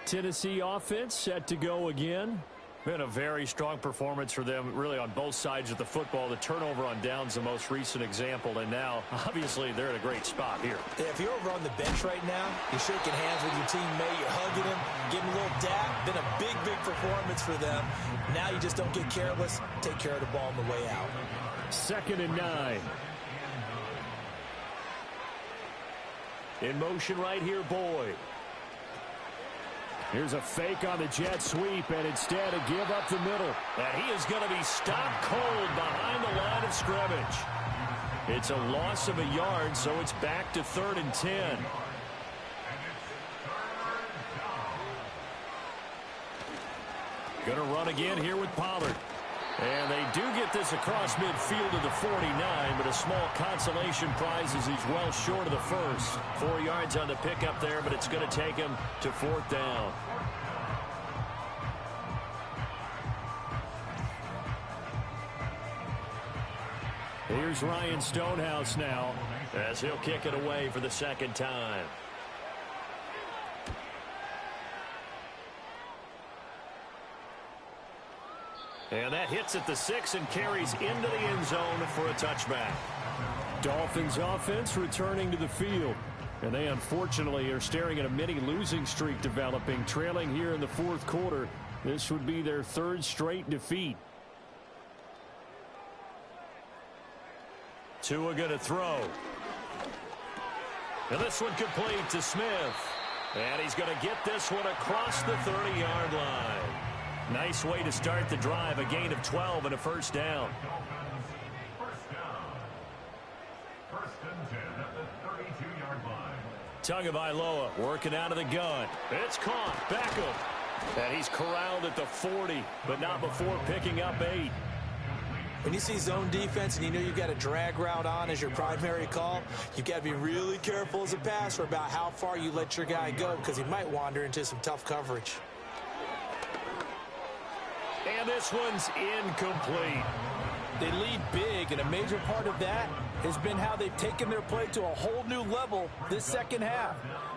Tennessee offense set to go again. Been a very strong performance for them, really, on both sides of the football. The turnover on downs, the most recent example, and now, obviously, they're in a great spot here. Yeah, if you're over on the bench right now, you're shaking hands with your teammate, you're hugging him, giving him a little dap. Been a big, big performance for them. Now you just don't get careless. Take care of the ball on the way out. 2nd and 9. In motion right here, Boyd. Here's a fake on the jet sweep, and instead a give up the middle. And he is going to be stopped cold behind the line of scrimmage. It's a loss of a yard, so it's back to 3rd and 10. Going to run again here with Pollard. And they do get this across midfield to the 49, but a small consolation prize as he's well short of the first. 4 yards on the pickup there, but it's going to take him to 4th down. Here's Ryan Stonehouse now as he'll kick it away for the 2nd time. And that hits at the 6 and carries into the end zone for a touchback. Dolphins offense returning to the field. And they unfortunately are staring at a mini losing streak developing, trailing here in the fourth quarter. This would be their third straight defeat. Tua going to throw. And this one complete to Smith. And he's going to get this one across the 30-yard line. Nice way to start the drive. A gain of 12 and a first down. First down. First and 10 at the 32-yard line. Tagovailoa working out of the gun. It's caught. Beckham. And he's corralled at the 40, but not before picking up 8. When you see zone defense and you know you've got a drag route on as your primary call, you've got to be really careful as a passer about how far you let your guy go because he might wander into some tough coverage. And this one's incomplete. They lead big, and a major part of that has been how they've taken their play to a whole new level this second half.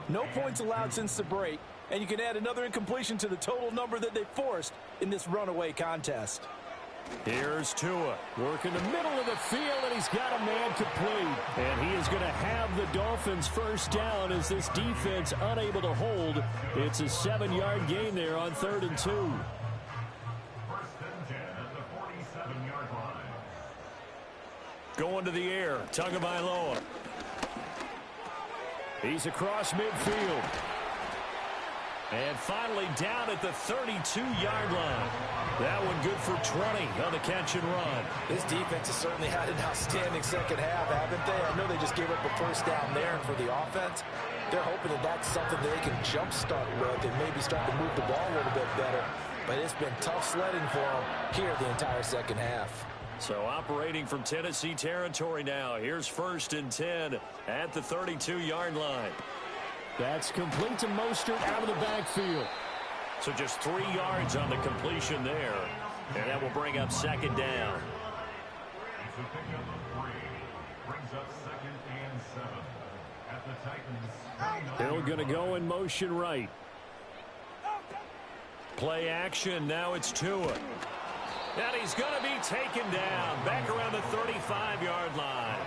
No points allowed since the break, and you can add another incompletion to the total number that they forced in this runaway contest. Here's Tua. Working the middle of the field, and he's got a man complete. And he is going to have the Dolphins first down as this defense unable to hold. It's a 7-yard gain there on 3rd and 2. First and 10 at the 47-yard line. Going to the air. Tagovailoa. He's across midfield. And finally down at the 32-yard line. That one good for 20 on the catch and run. This defense has certainly had an outstanding second half, haven't they? I know they just gave up a first down there, and for the offense, they're hoping that that's something that they can jumpstart with and maybe start to move the ball a little bit better. But it's been tough sledding for them here the entire second half. So operating from Tennessee territory now. Here's 1st and 10 at the 32-yard line. That's complete to Mostert out of the backfield. So just 3 yards on the completion there. And that will bring up 2nd down. It's a pickup of 3. Brings up 2nd and 7 at the Titans. Hill going to go in motion right. Play action. Now it's Tua. And he's going to be taken down back around the 35-yard line.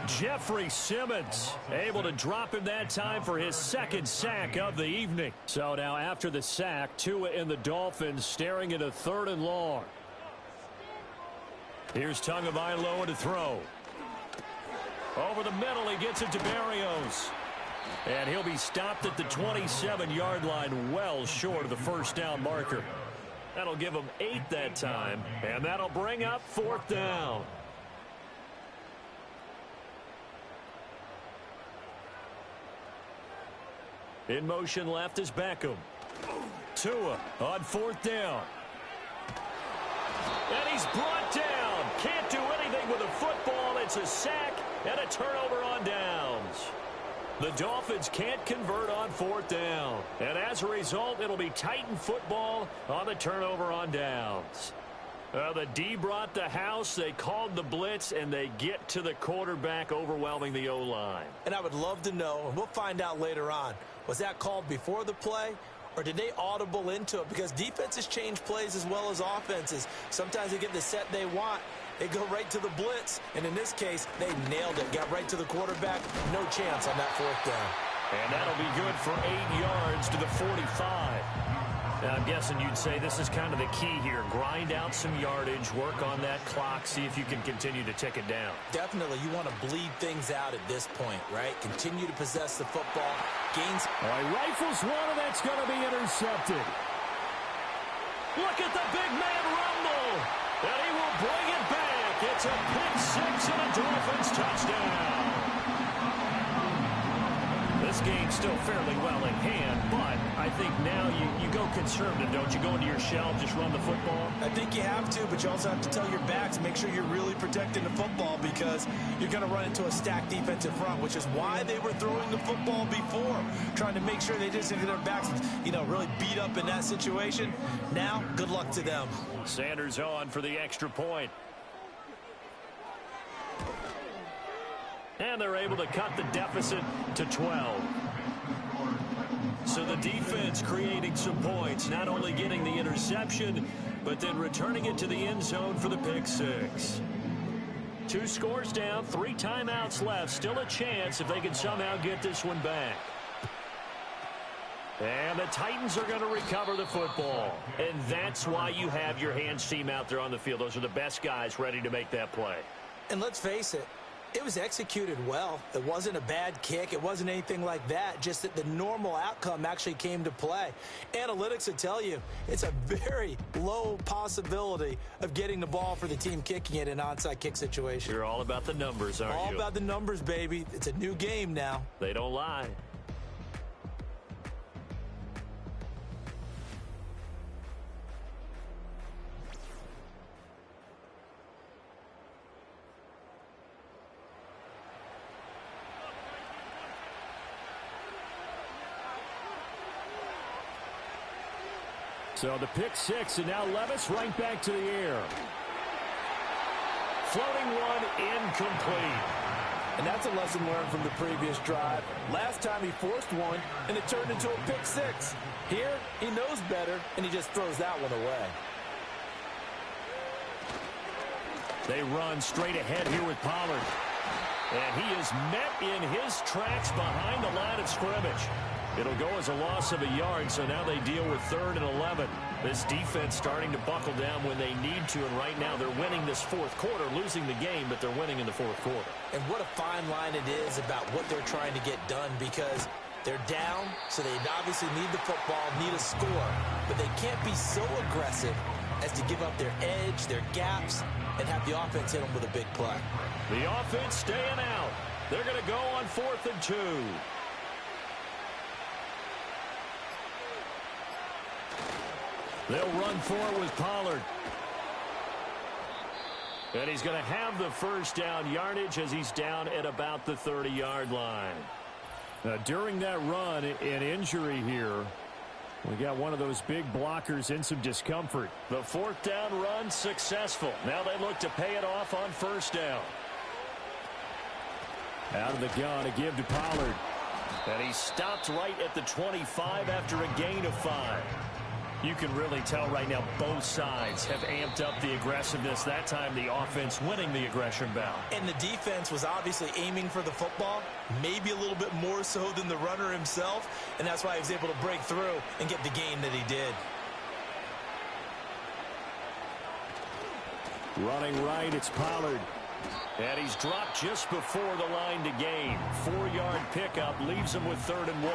Jeffrey Simmons able to drop him that time for his 2nd sack of the evening. So now after the sack, Tua and the Dolphins staring at a 3rd and long. Here's Tagovailoa to throw. Over the middle, he gets it to Berrios. And he'll be stopped at the 27-yard line, well short of the first down marker. That'll give him 8 that time, and that'll bring up 4th down. In motion left is Beckham. Tua on 4th down. And he's brought down. Can't do anything with a football. It's a sack and a turnover on downs. The Dolphins can't convert on 4th down. And as a result, it'll be Titan football on the turnover on downs. The D brought the house. They called the blitz, and they get to the quarterback, overwhelming the O-line. And I would love to know, and we'll find out later on, was that called before the play, or did they audible into it? Because defenses change plays as well as offenses. Sometimes they get the set they want. They go right to the blitz, and in this case, they nailed it. Got right to the quarterback. No chance on that 4th down. And that'll be good for 8 yards to the 45. Now, I'm guessing you'd say this is kind of the key here. Grind out some yardage, work on that clock, see if you can continue to tick it down. Definitely, you want to bleed things out at this point, right? Continue to possess the football. Gains. All right, rifles one, and that's going to be intercepted. Look at the big man rumble. And he will bring it back. It's a pick 6 and a Dolphins touchdown. This game's still fairly well in hand, but I think now you go conservative, don't you? Go into your shell, just run the football? I think you have to, but you also have to tell your backs, make sure you're really protecting the football because you're going to run into a stacked defensive front, which is why they were throwing the football before, trying to make sure they just get their backs, really beat up in that situation. Now, good luck to them. Sanders on for the extra point. And they're able to cut the deficit to 12. So the defense creating some points, not only getting the interception, but then returning it to the end zone for the pick six. 2 scores down, 3 timeouts left. Still a chance if they can somehow get this one back. And the Titans are going to recover the football. And that's why you have your hands team out there on the field. Those are the best guys ready to make that play. And let's face it, it was executed well. It wasn't a bad kick. It wasn't anything like that. Just that the normal outcome actually came to play. Analytics would tell you it's a very low possibility of getting the ball for the team kicking it in an onside kick situation. You're all about the numbers, aren't you? All about the numbers, baby. It's a new game now. They don't lie. So the pick six, and now Levis right back to the air. Floating one, incomplete. And that's a lesson learned from the previous drive. Last time he forced one, and it turned into a pick six. Here, he knows better, and he just throws that one away. They run straight ahead here with Pollard. And he is met in his tracks behind the line of scrimmage. It'll go as a loss of a yard, so now they deal with 3rd and 11. This defense starting to buckle down when they need to, and right now they're winning this 4th quarter, losing the game, but they're winning in the 4th quarter. And what a fine line it is about what they're trying to get done, because they're down, so they obviously need the football, need a score, but they can't be so aggressive as to give up their edge, their gaps, and have the offense hit them with a big play. The offense staying out. They're going to go on 4th and 2. They'll run for it with Pollard. And he's going to have the first down yardage as he's down at about the 30-yard line. Now, during that run, an injury here. We got one of those big blockers in some discomfort. The 4th down run successful. Now they look to pay it off on 1st down. Out of the gun, a give to Pollard. And he stopped right at the 25 after a gain of 5. You can really tell right now both sides have amped up the aggressiveness. That time the offense winning the aggression battle. And the defense was obviously aiming for the football, maybe a little bit more so than the runner himself, and that's why he was able to break through and get the gain that he did. Running right, it's Pollard. And he's dropped just before the line to gain. 4-yard pickup leaves him with 3rd and 1.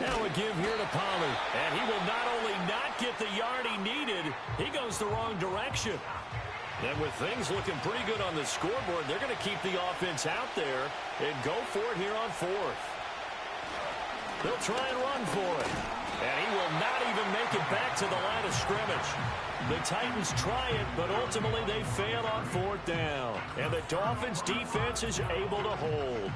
Now a give here to Pollard. And he will not only not get the yard he needed, he goes the wrong direction. And with things looking pretty good on the scoreboard, they're going to keep the offense out there and go for it here on 4th. They'll try and run for it. And he will not even make it back to the line of scrimmage. The Titans try it, but ultimately they fail on 4th down. And the Dolphins defense is able to hold.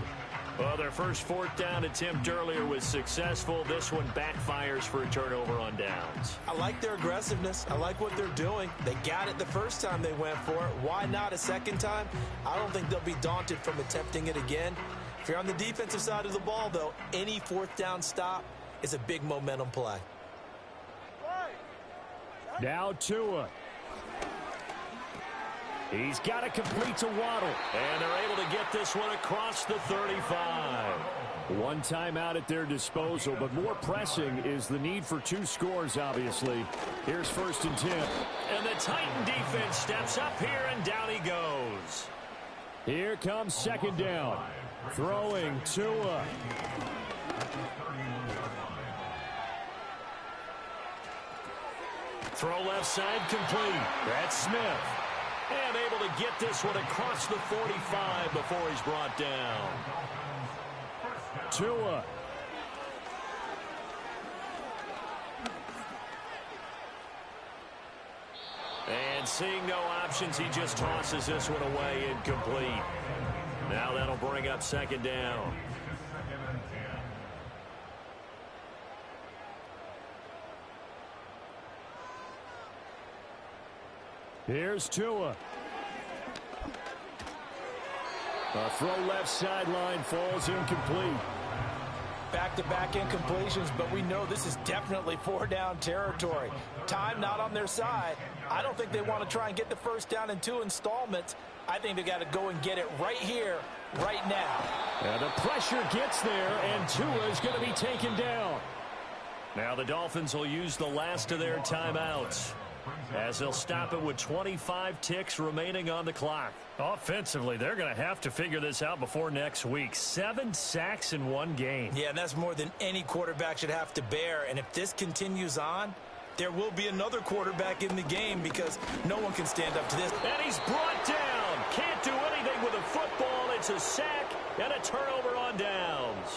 Well, their first 4th down attempt earlier was successful. This one backfires for a turnover on downs. I like their aggressiveness. I like what they're doing. They got it the first time they went for it. Why not a second time? I don't think they'll be daunted from attempting it again. If you're on the defensive side of the ball, though, any 4th down stop is a big momentum play. Now Tua. He's got to complete to Waddle. And they're able to get this one across the 35. One timeout at their disposal, but more pressing is the need for 2 scores, obviously. Here's 1st and 10. And the Titan defense steps up here, and down he goes. Here comes 2nd down. Throwing Tua. Throw left side complete. That's Smith. And able to get this one across the 45 before he's brought down. Tua. And seeing no options, he just tosses this one away incomplete. Now that'll bring up 2nd down. Here's Tua. A throw left sideline falls incomplete. Back-to-back incompletions, but we know this is definitely four-down territory. Time not on their side. I don't think they want to try and get the first down in 2 installments. I think they got to go and get it right here, right now. And the pressure gets there, and Tua is going to be taken down. Now the Dolphins will use the last of their timeouts, as they'll stop it with 25 ticks remaining on the clock. Offensively, they're going to have to figure this out before next week. 7 sacks in 1 game. Yeah, and that's more than any quarterback should have to bear. And if this continues on, there will be another quarterback in the game because no one can stand up to this. And he's brought down. Can't do anything with a football. It's a sack and a turnover on downs.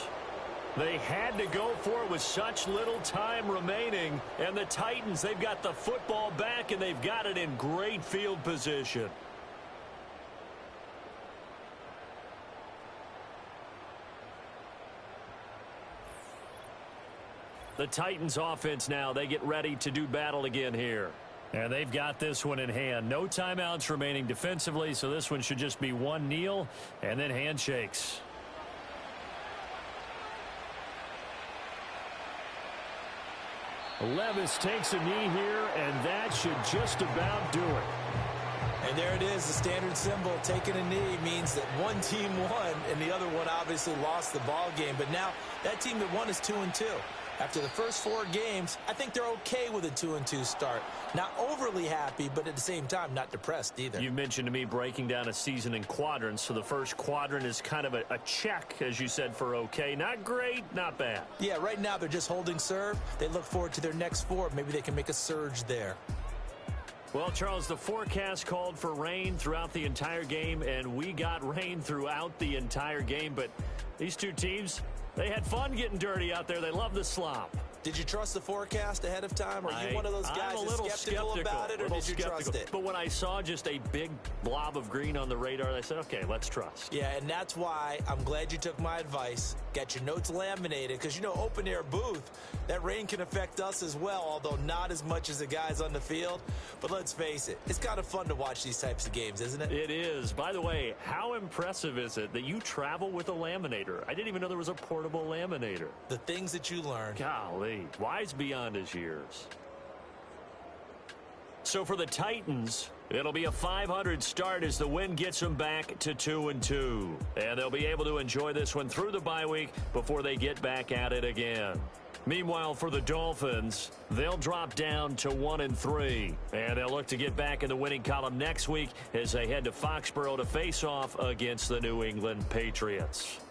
They had to go for it with such little time remaining. And the Titans, they've got the football back, and they've got it in great field position. The Titans offense now, they get ready to do battle again here. And they've got this one in hand. No timeouts remaining defensively, so this one should just be one kneel and then handshakes. Levis takes a knee here, and that should just about do it. And there it is, the standard symbol. Taking a knee means that one team won, and the other one obviously lost the ball game. But now that team that won is 2-2. After the first 4 games, I think they're okay with a 2-2 start. Not overly happy, but at the same time, not depressed either. You mentioned to me breaking down a season in quadrants. So the first quadrant is kind of a check, as you said, for okay. Not great, not bad. Yeah, right now they're just holding serve. They look forward to their next 4. Maybe they can make a surge there. Well, Charles, the forecast called for rain throughout the entire game, and we got rain throughout the entire game. But these two teams, they had fun getting dirty out there. They love the slop. Did you trust the forecast ahead of time? Are you one of those guys that's skeptical about it, or did you trust it? But when I saw just a big blob of green on the radar, I said, okay, let's trust. Yeah, and that's why I'm glad you took my advice. Get your notes laminated, because, you know, open-air booth, that rain can affect us as well, although not as much as the guys on the field. But let's face it, it's kind of fun to watch these types of games, isn't it? It is. By the way, how impressive is it that you travel with a laminator? I didn't even know there was a portable laminator. The things that you learn. Golly. Wise beyond his years. So for the Titans, it'll be a 500 start as the win gets them back to 2-2. And they'll be able to enjoy this one through the bye week before they get back at it again. Meanwhile, for the Dolphins, they'll drop down to 1-3. And they'll look to get back in the winning column next week as they head to Foxborough to face off against the New England Patriots.